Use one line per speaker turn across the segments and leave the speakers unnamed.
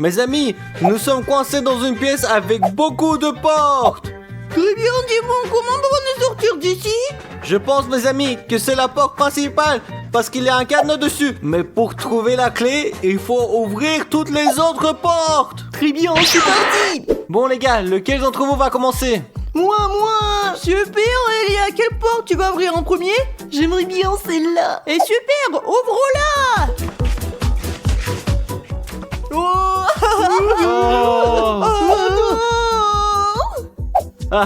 Mes amis, nous sommes coincés dans une pièce avec beaucoup de portes.
Très bien, Dimon, comment pour nous sortir d'ici?
Je pense, mes amis, que c'est la porte principale parce qu'il y a un cadenas dessus. Mais pour trouver la clé, il faut ouvrir toutes les autres portes.
Très bien, c'est parti.
Bon les gars, lequel d'entre vous va commencer?
Moi. Super, Elia, quelle porte tu vas ouvrir en premier? J'aimerais bien celle-là. Et super, ouvre-la. Oh,
Oh.
non.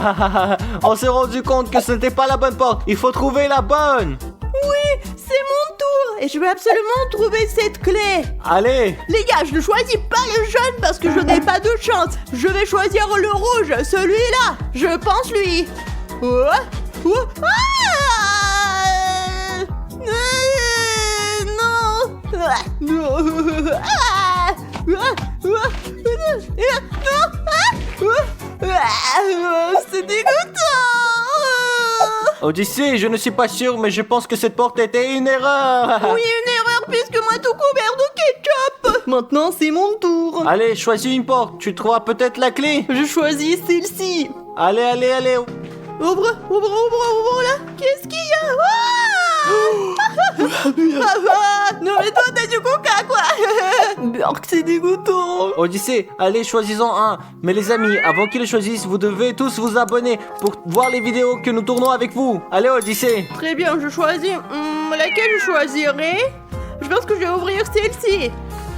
On s'est rendu compte que ce n'était pas la bonne porte. Il faut trouver la bonne.
Oui, c'est mon tour. Et je vais absolument trouver cette clé.
Allez.
Les gars, je ne choisis pas le jaune parce que je n'ai pas de chance. Je vais choisir le rouge, celui-là. Je pense lui. Oh, oh, ah non. C'est dégoûtant.
Odyssée, je ne suis pas sûr, mais je pense que cette porte était une erreur.
Oui, une erreur puisque moi tout couvert de ketchup. Maintenant, c'est mon tour.
Allez, choisis une porte. Tu trouveras peut-être la clé.
Je choisis celle-ci.
Allez.
Ouvre là. Qu'est-ce qu'il y a? Non mais toi t'as du coca quoi. Berk, c'est dégoûtant.
Odyssée, allez, choisissons un. Mais les amis, avant qu'ils le choisissent, vous devez tous vous abonner pour voir les vidéos que nous tournons avec vous. Allez, Odyssée.
Très bien, je choisis. Laquelle je choisirai? Je pense que je vais ouvrir celle-ci.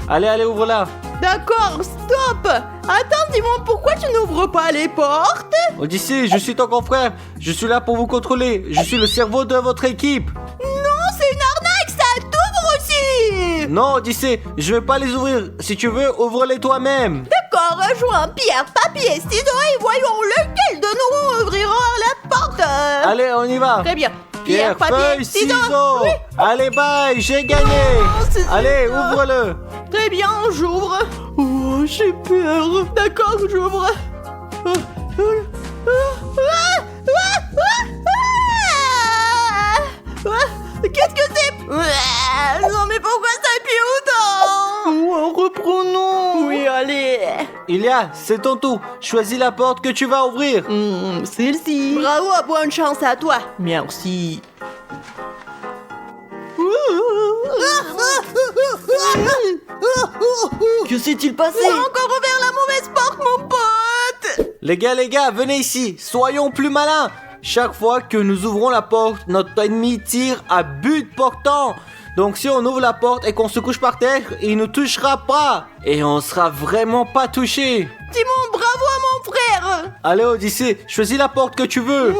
Allez, ouvre-la.
D'accord, stop. Attends, dis-moi, pourquoi tu n'ouvres pas les portes?
Odyssée, je suis ton confrère. Je suis là pour vous contrôler. Je suis le cerveau de votre équipe.
Non, c'est une arnaque, ça t'ouvre aussi.
Non, Odyssée, je vais pas les ouvrir. Si tu veux, ouvre-les toi-même.
D'accord, jouons pierre, papier, ciseaux et voyons lequel de nous ouvrira la porte.
Allez, on y va.
Très bien.
Pierre, feuille, ciseaux.
Oui.
Allez, bye, j'ai gagné.
c'est
Allez,
ça.
ouvre-le.
Très bien, j'ouvre. Oh, j'ai peur. D'accord, j'ouvre. Qu'est-ce que c'est? Non mais pourquoi ça pue autant? Reprenons. Oui, allez.
Ilia, c'est ton tour. Choisis la porte que tu vas ouvrir.
Celle-ci. Bravo, bonne chance à toi. Merci. Que s'est-il passé? J'ai encore ouvert la mauvaise porte, mon pote.
Les gars, venez ici. Soyons plus malins. Chaque fois que nous ouvrons la porte, notre ennemi tire à but portant. Donc si on ouvre la porte et qu'on se couche par terre, il nous touchera pas. Et on sera vraiment pas touché.
Timon, bravo à mon frère.
Allez, Odyssée, choisis la porte que tu veux.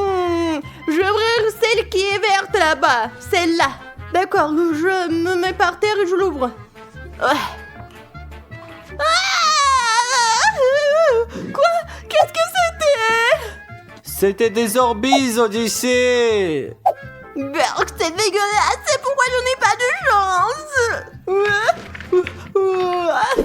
Je vais ouvrir celle qui est verte là-bas. Celle-là. D'accord, je me mets par terre et je l'ouvre. Quoi? Qu'est-ce que c'était?
C'était des Orbeez, Odyssée.
Berk, c'est dégueulasse, c'est pourquoi je n'ai pas de chance.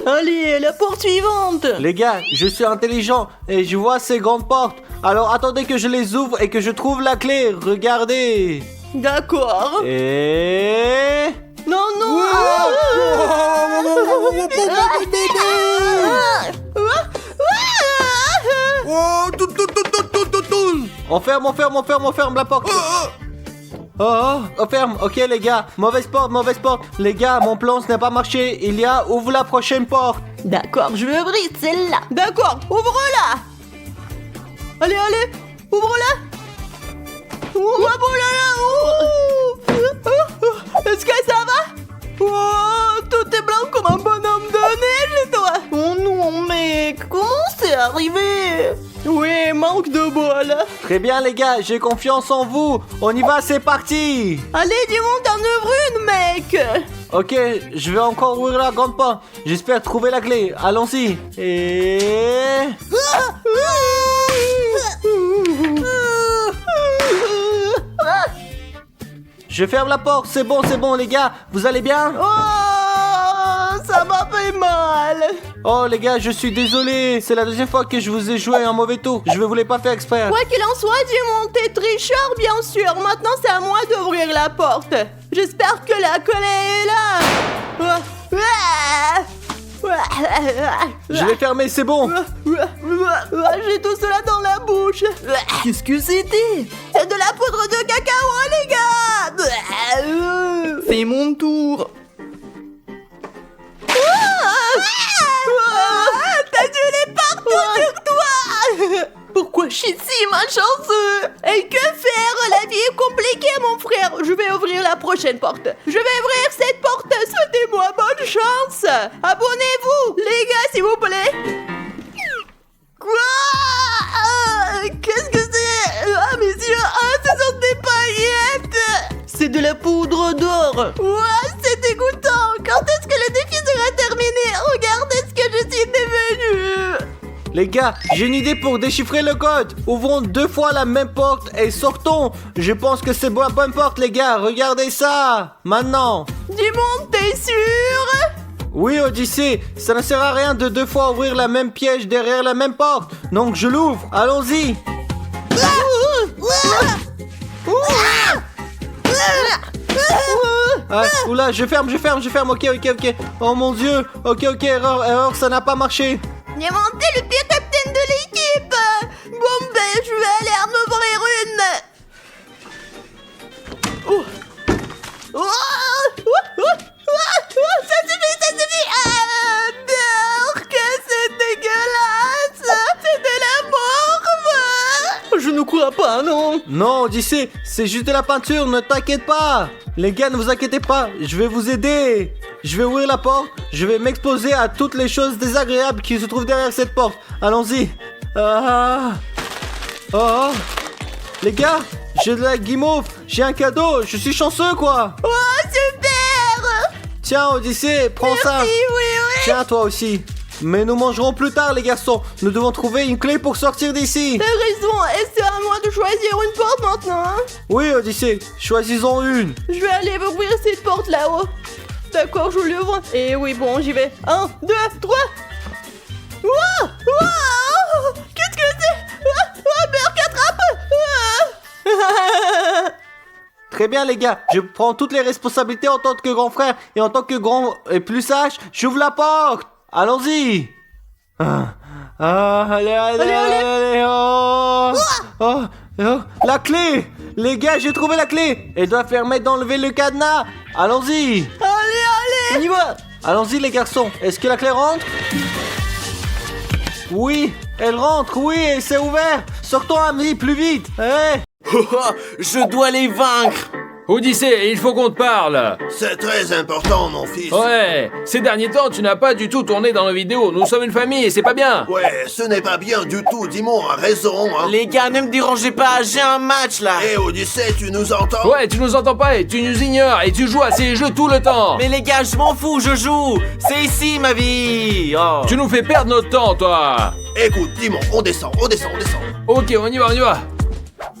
Allez, la porte suivante.
Les gars, je suis intelligent et je vois ces grandes portes. Alors attendez que je les ouvre et que je trouve la clé. Regardez.
D'accord.
Et...
Non.
On ferme la porte. On ferme. Ok les gars, mauvaise porte. Les gars, mon plan ce n'a pas marché. Ilia, ouvre la prochaine porte.
D'accord, je vais ouvrir celle-là. D'accord, ouvre-la. Allez, ouvre-la. Oh là là. Est-ce que ça va? Oh, tout est blanc comme un bonhomme de neige, toi. Oh non, mec, comment c'est arrivé? Oui, manque de bol.
Très bien les gars, j'ai confiance en vous. On y va, c'est parti.
Allez, dis-moi, t'en ouvres une, mec.
Ok, je vais encore ouvrir la grande porte. J'espère trouver la clé. Allons-y. Et... Je ferme la porte, c'est bon les gars. Vous allez bien?
Oh, ça m'a fait mal.
Oh les gars, je suis désolé. C'est la deuxième fois que je vous ai joué un mauvais tour. Je ne voulais pas faire exprès.
Quoi qu'il en soit, j'ai monté tricheur, bien sûr. Maintenant, c'est à moi d'ouvrir la porte. J'espère que la clé est là.
Je vais fermer, c'est bon.
J'ai tout cela dans la bouche. Qu'est-ce que c'était? C'est de la poudre de cacao, les gars. C'est mon tour. T'as du lait partout sur toi. Pourquoi je suis si malchanceux? Et que faire? La vie est compliquée, mon frère. Je vais ouvrir la prochaine porte. Je vais ouvrir cette porte. Souhaitez-moi bonne chance. Abonnez-vous, les gars, s'il vous plaît. Quoi? Qu'est-ce que c'est? Ah, mes yeux, ce sont des paillettes. C'est de la poudre d'or. Ouah, c'est dégoûtant. Quand est-ce que le défi sera terminé? Regardez ce que je suis devenue.
Les gars, j'ai une idée pour déchiffrer le code. Ouvrons 2 fois la même porte et sortons. Je pense que c'est la bonne porte, les gars. Regardez ça. Maintenant.
Dis-moi, t'es sûr?
Oui, Odyssée, ça ne sert à rien de 2 fois ouvrir la même piège derrière la même porte. Donc je l'ouvre. Allons-y. Ah, oula, je ferme. Ok. Oh mon Dieu. Ok, erreur, ça n'a pas marché.
Diamanté, le pire capitaine de l'équipe. Bon, ben, je vais aller en ouvrir une. Ça suffit. Que c'est dégueulasse. C'est de la morve. Je ne crois pas, non.
Non, Odyssée, c'est juste de la peinture, ne t'inquiète pas. Les gars, ne vous inquiétez pas, je vais vous aider. Je vais ouvrir la porte, je vais m'exposer à toutes les choses désagréables qui se trouvent derrière cette porte. Allons-y. Les gars, j'ai de la guimauve, j'ai un cadeau, je suis chanceux quoi.
Oh, super.
Tiens, Odyssée, prends ça.
Oui.
Tiens, toi aussi. Mais nous mangerons plus tard, les garçons. Nous devons trouver une clé pour sortir d'ici.
T'as raison, et c'est à moi de choisir une porte maintenant, hein?
Oui, Odyssée, choisissons une.
Je vais aller ouvrir cette porte là-haut. D'accord, je l'ouvre. Et oui, bon, j'y vais. 1, 2, 3. Wow! Qu'est-ce que c'est? Beurre qu'attrape!
Très bien, les gars. Je prends toutes les responsabilités en tant que grand frère. Et en tant que grand et plus sage, j'ouvre la porte. Allons-y. Allez. Oh, la clé. Les gars, j'ai trouvé la clé. Elle doit permettre d'enlever le cadenas. Allons-y.
Allez. On y va.
Allons-y, les garçons. Est-ce que la clé rentre? Oui, elle rentre. Oui, elle s'est ouverte. Sortons, amis, plus vite. Hey.
Je dois les vaincre.
Odyssée, il faut qu'on te parle.
C'est très important, mon fils.
Ouais, ces derniers temps, tu n'as pas du tout tourné dans nos vidéos. Nous sommes une famille et c'est pas bien.
Ouais, ce n'est pas bien du tout, Dimon a raison, hein.
Les gars, ne me dérangez pas, j'ai un match là.
Eh, Odyssée, tu nous entends?
Ouais, tu nous entends pas et tu nous ignores et tu joues à ces jeux tout le temps.
Mais les gars, je m'en fous, je joue. C'est ici ma vie. Oh.
Tu nous fais perdre notre temps, toi.
Écoute, Dimon, on descend.
Ok, on y va.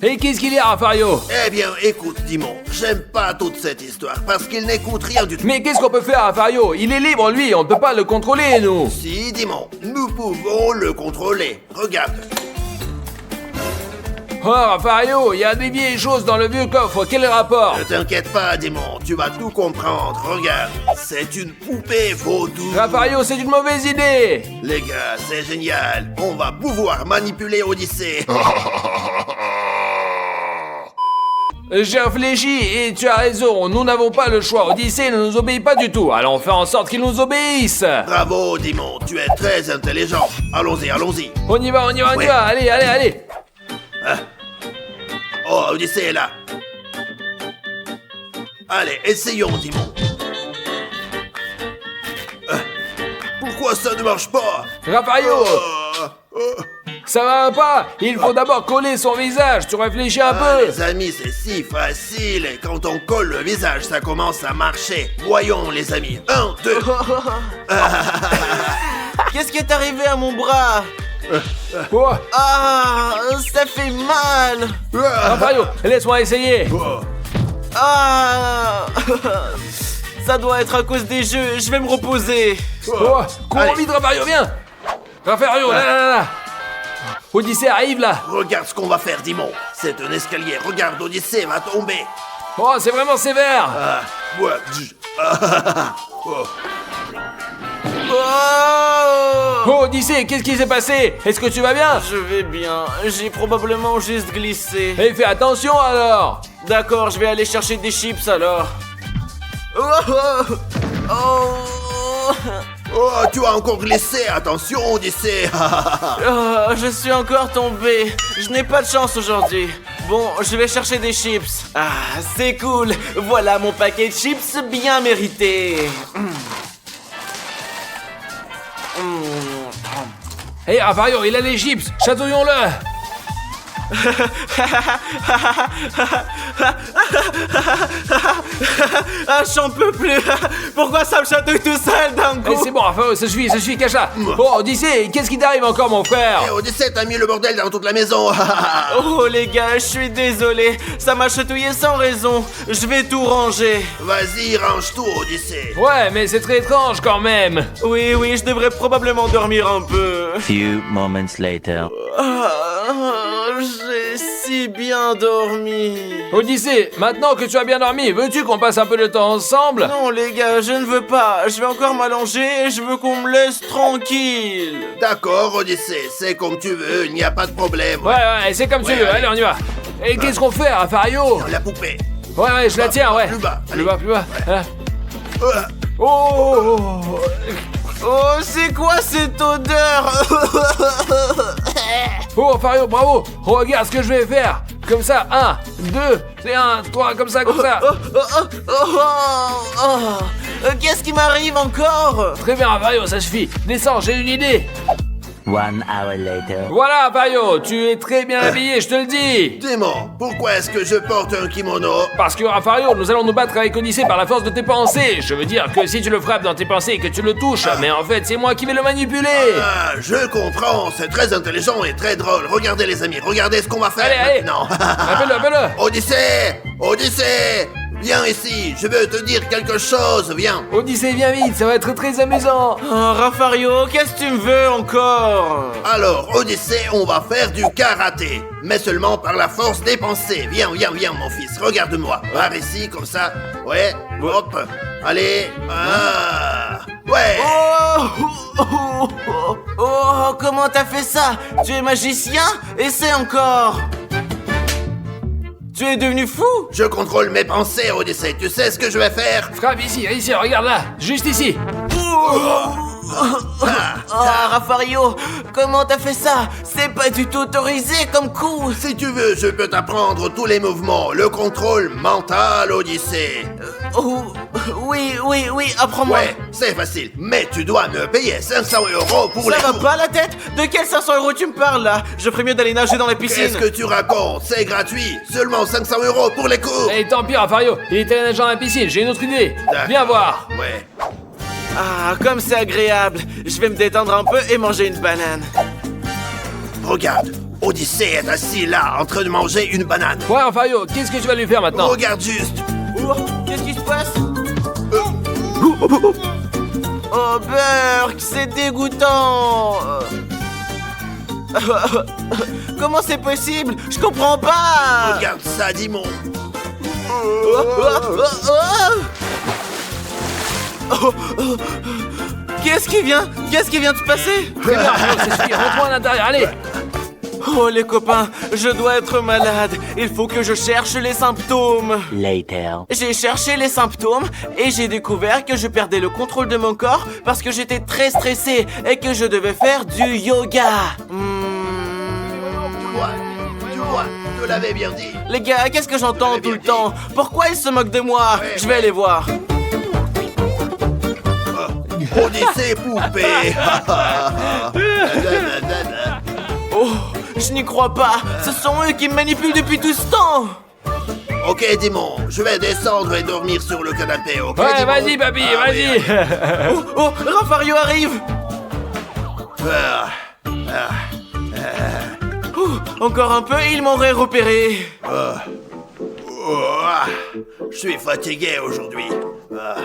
Et qu'est-ce qu'il y a, Rafario?
Eh bien, écoute, Dimon, j'aime pas toute cette histoire, parce qu'il n'écoute rien du tout.
Mais qu'est-ce qu'on peut faire, Rafario? Il est libre, lui, on ne peut pas le contrôler, nous.
Si, Dimon, nous pouvons le contrôler. Regarde.
Oh, Rafario, il y a des vieilles choses dans le vieux coffre, quel rapport?
Ne t'inquiète pas, Dimon, tu vas tout comprendre. Regarde, c'est une poupée vaudou.
Rafario, c'est une mauvaise idée.
Les gars, c'est génial. On va pouvoir manipuler Odyssée.
J'ai réfléchi et tu as raison, nous n'avons pas le choix. Odyssée ne nous obéit pas du tout, allons faire en sorte qu'il nous obéisse.
Bravo, Dimon, tu es très intelligent. Allons-y.
On y va, allez.
Oh, Odyssée est là. Allez, essayons, Dimon. Pourquoi ça ne marche pas?
Rafario, ça va pas? Il faut d'abord coller son visage, tu réfléchis un peu.
Les amis, c'est si facile. Et quand on colle le visage, ça commence à marcher. Voyons, les amis. 1, 2.
Qu'est-ce qui est arrivé à mon bras?
Quoi?
Ah, ça fait mal.
Rafario, laisse-moi essayer.
Ah. Ça doit être à cause des jeux, je vais me reposer.
Cours
Allez.
vite, Rafario, viens. Rafario, là. Odyssée arrive là.
Regarde ce qu'on va faire, Dimon. C'est un escalier. Regarde, Odyssée va tomber.
Oh, c'est vraiment sévère.
Ouais. Oh.
Oh, Odyssée, qu'est-ce qui s'est passé? Est-ce que tu vas bien?
Je vais bien, j'ai probablement juste glissé.
Eh, fais attention alors!
D'accord, je vais aller chercher des chips alors.
Oh, tu as encore glissé, attention, Odyssée.
Oh, je suis encore tombé. Je n'ai pas de chance aujourd'hui. Bon, je vais chercher des chips. Ah, c'est cool. Voilà mon paquet de chips bien mérité.
Hé, Rafario, il a des chips! Chatouillons-le!
Ah, j'en peux plus. Pourquoi ça me chatouille tout seul d'un
Eh,
coup?
c'est bon, Rafario, ça suffit, cache-la! Oh, Odyssée, qu'est-ce qui t'arrive encore, mon frère?
Eh, Odyssée, t'as mis le bordel dans toute la maison.
Oh les gars, je suis désolé. Ça m'a chatouillé sans raison. Je vais tout ranger.
Vas-y, range tout, Odyssée.
Ouais, mais c'est très étrange quand même!
Oui, je devrais probablement dormir un peu.
Few moments later.
J'ai si bien dormi.
Odyssée, maintenant que tu as bien dormi, veux-tu qu'on passe un peu de temps ensemble?
Non les gars, je ne veux pas. Je vais encore m'allonger et je veux qu'on me laisse tranquille.
D'accord, Odyssée, c'est comme tu veux, il n'y a pas de problème.
Ouais, c'est comme tu
Ouais,
veux,
allez.
allez, on y va! Et qu'est-ce qu'on fait, Rafario?
La poupée.
Ouais, je la tiens, ouais!
Plus bas,
Plus bas, plus bas! Hein?
Euh,
Oh!
Oh, c'est quoi cette odeur?
Oh, Fario, bravo! Regarde ce que je vais faire! Comme ça, 1, 2, c'est 1, 3, comme ça!
Qu'est-ce qui m'arrive encore?
Très bien, Fario, ça suffit! Descends, j'ai une idée!
1 hour later.
Voilà, Fario, tu es très bien habillé, je te le dis!
Démon, pourquoi est-ce que je porte un kimono?
Parce que, Rafario, nous allons nous battre avec Odyssée par la force de tes pensées! Je veux dire que si tu le frappes dans tes pensées et que tu le touches, mais en fait, c'est moi qui vais le manipuler!
Ah, je comprends, c'est très intelligent et très drôle. Regardez les amis, regardez ce qu'on va faire
Allez!
maintenant.
Appelle-le!
Odyssée! Odyssée! Viens ici, je veux te dire quelque chose, viens.
Odyssée, viens vite, ça va être très amusant!
Oh, Rafario, qu'est-ce que tu me veux encore?
Alors, Odyssée, on va faire du karaté, mais seulement par la force des pensées. Viens, mon fils, regarde-moi. Par ici, comme ça. Ouais, hop. Allez. Ah. Ouais.
Oh, comment t'as fait ça? Tu es magicien? Essaie encore. Tu es devenu fou?
Je contrôle mes pensées, Odyssée. Tu sais ce que je vais faire?
Frappe ici, regarde là, juste ici!
Ah, Rafario, comment t'as fait ça? C'est pas du tout autorisé comme coup.
Si tu veux, je peux t'apprendre tous les mouvements, le contrôle mental, Odyssée.
Oh, oui, apprends-moi.
Ouais, c'est facile, mais tu dois me payer 500 € pour
Ça
les
va
cours.
pas la tête? De quels 500 € tu me parles là? Je ferais mieux d'aller nager dans la piscine.
Qu'est-ce que tu racontes? C'est gratuit, seulement 500 € pour les cours.
Et tant pis, Rafario, il était allé nager dans la piscine, j'ai une autre idée!
D'accord.
Viens voir!
Ouais.
Ah, comme c'est agréable. Je vais me détendre un peu et manger une banane.
Regarde, Odyssée est assis là, en train de manger une banane.
Ouais, Rafario, qu'est-ce que tu vas lui faire maintenant?
Regarde juste.
Oh, qu'est-ce qui se passe? Oh, Burk, c'est dégoûtant. Comment c'est possible? Je comprends pas.
Regarde ça, Dimon.
Qu'est-ce qui vient de se passer?
Très bien, Rafario, c'est suffit, rentre-moi à l'intérieur, allez!
Oh les copains, je dois être malade. Il faut que je cherche les symptômes.
Later.
J'ai cherché les symptômes et j'ai découvert que je perdais le contrôle de mon corps parce que j'étais très stressé et que je devais faire du yoga.
Tu vois, je te l'avais bien dit.
Les gars, qu'est-ce que j'entends
J'avais
tout le
bien
temps? Pourquoi ils se moquent de moi?
Ouais,
Je vais aller voir.
Odyssée poupée.
Oh, je n'y crois pas. Ce sont eux qui me manipulent depuis tout ce temps.
Ok, Dimon, je vais descendre et dormir sur le canapé, ok?
Ouais,
Dimon?
vas-y, papy,
Ah,
vas-y!
oui.
Oh, Rafario arrive.
Ah,
Encore un peu et ils m'auraient repéré.
oh, je suis fatigué aujourd'hui. Ah.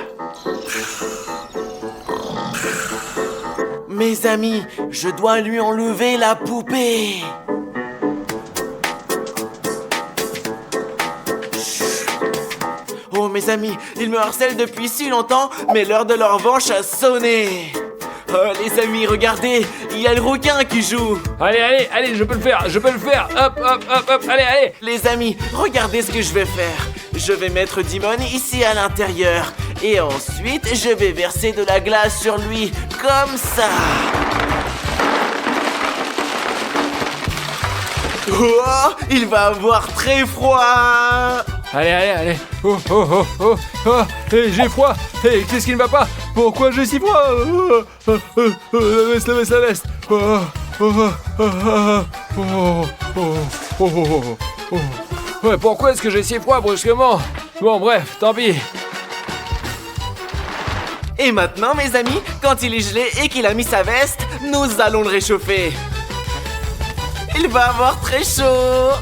Mes amis, je dois lui enlever la poupée. Oh mes amis, ils me harcèlent depuis si longtemps, mais l'heure de leur revanche a sonné. Oh, les amis, regardez, il y a le requin qui joue.
Allez, je peux le faire. Hop, allez.
Les amis, regardez ce que je vais faire. Je vais mettre Dimon ici à l'intérieur. Et ensuite, je vais verser de la glace sur lui, comme ça. Oh, il va avoir très froid.
Allez. Oh, j'ai froid. Qu'est-ce qui ne va pas? Pourquoi j'ai si froid? La veste. Ouais, pourquoi est-ce que j'ai si froid brusquement? Bon, bref, tant pis.
Et maintenant, mes amis, quand il est gelé et qu'il a mis sa veste, nous allons le réchauffer. Il va avoir très chaud.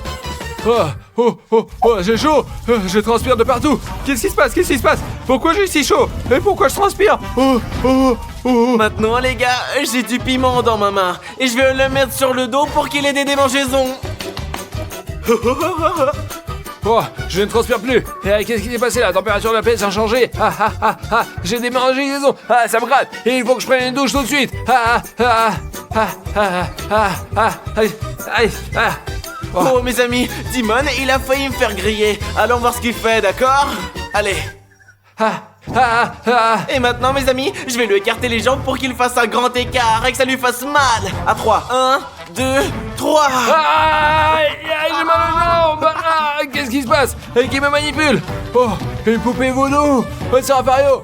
J'ai chaud. Je transpire de partout. Qu'est-ce qui se passe? Pourquoi j'ai si chaud? Et pourquoi je transpire?
Maintenant, les gars, j'ai du piment dans ma main. Et je vais le mettre sur le dos pour qu'il ait des démangeaisons.
Je ne transpire plus. Qu'est-ce qui s'est passé? La température de la pièce a changé. J'ai des démangeaisons. Ça me gratte. Et il faut que je prenne une douche tout de suite.
Oh, mes amis, Dimon, il a failli me faire griller. Allons voir ce qu'il fait, d'accord? Allez. Et maintenant, mes amis, je vais lui écarter les jambes pour qu'il fasse un grand écart et que ça lui fasse mal. À 3. 1, 2, 3.
J'ai mal aux jambes. Qu'est-ce qui se passe? Qui me manipule? Oh, une poupée vaudou. C'est Raffario.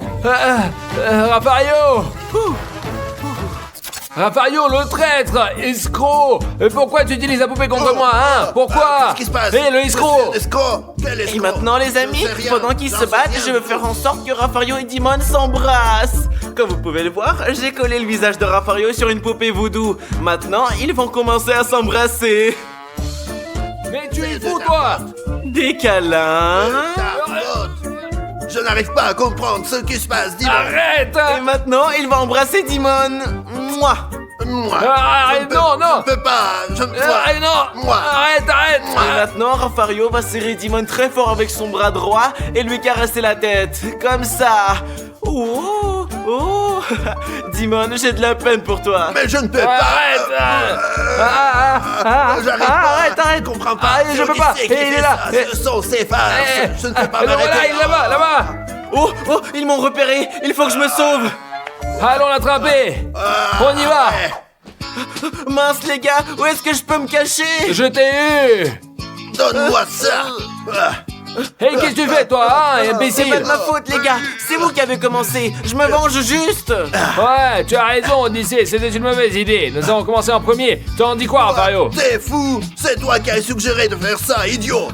Raffario, le traître, escroc. Pourquoi tu utilises la poupée contre moi, hein? Pourquoi?
Qu'est-ce qui se passe?
Le escroc.
Escroc? Quel escroc?
Et maintenant, les amis,
Je sais rien.
pendant qu'ils
J'en
se
sais
battent,
rien.
je vais faire en sorte que Raffario et Dimon s'embrassent. Comme vous pouvez le voir, j'ai collé le visage de Raffario sur une poupée voodoo. Maintenant, ils vont commencer à s'embrasser.
Mais tu es fou, toi.
Des câlins.
Ta faute. Je n'arrive pas à comprendre ce qui se passe, dis-moi.
Arrête.
Et maintenant, il va embrasser Dimon. Moi.
Moi.
Arrête,
Je
non.
ne peux pas. Je ne peux pas.
Non.
Moi.
Arrête.
Et maintenant, Raffario va serrer Dimon très fort avec son bras droit et lui caresser la tête. Comme ça. Oh. Dimon, j'ai de la peine pour toi.
Mais je ne peux
Arrête.
pas. J'arrive pas.
Arrête.
Je comprends pas.
Je peux pas.
Qui c'est qui
Il est
fait
là.
ça? Ce sont ces farces. Je ne peux pas
Le voilà,
m'arrêter.
il est là-bas.
Oh, ils m'ont repéré. Il faut que je me sauve.
Allons l'attraper. On y va.
Ouais.
Mince, les gars, où est-ce que je peux me cacher?
Je t'ai eu.
Donne-moi ça.
Qu'est-ce que tu fais, toi, hein,
C'est
imbécile?
pas de ma faute, les gars. C'est vous qui avez commencé. Je me venge juste.
Ouais, tu as raison, Odyssée, c'était une mauvaise idée. Nous avons commencé en premier. T'en dis quoi, Raffario?
T'es fou. C'est toi qui as suggéré de faire ça, idiot.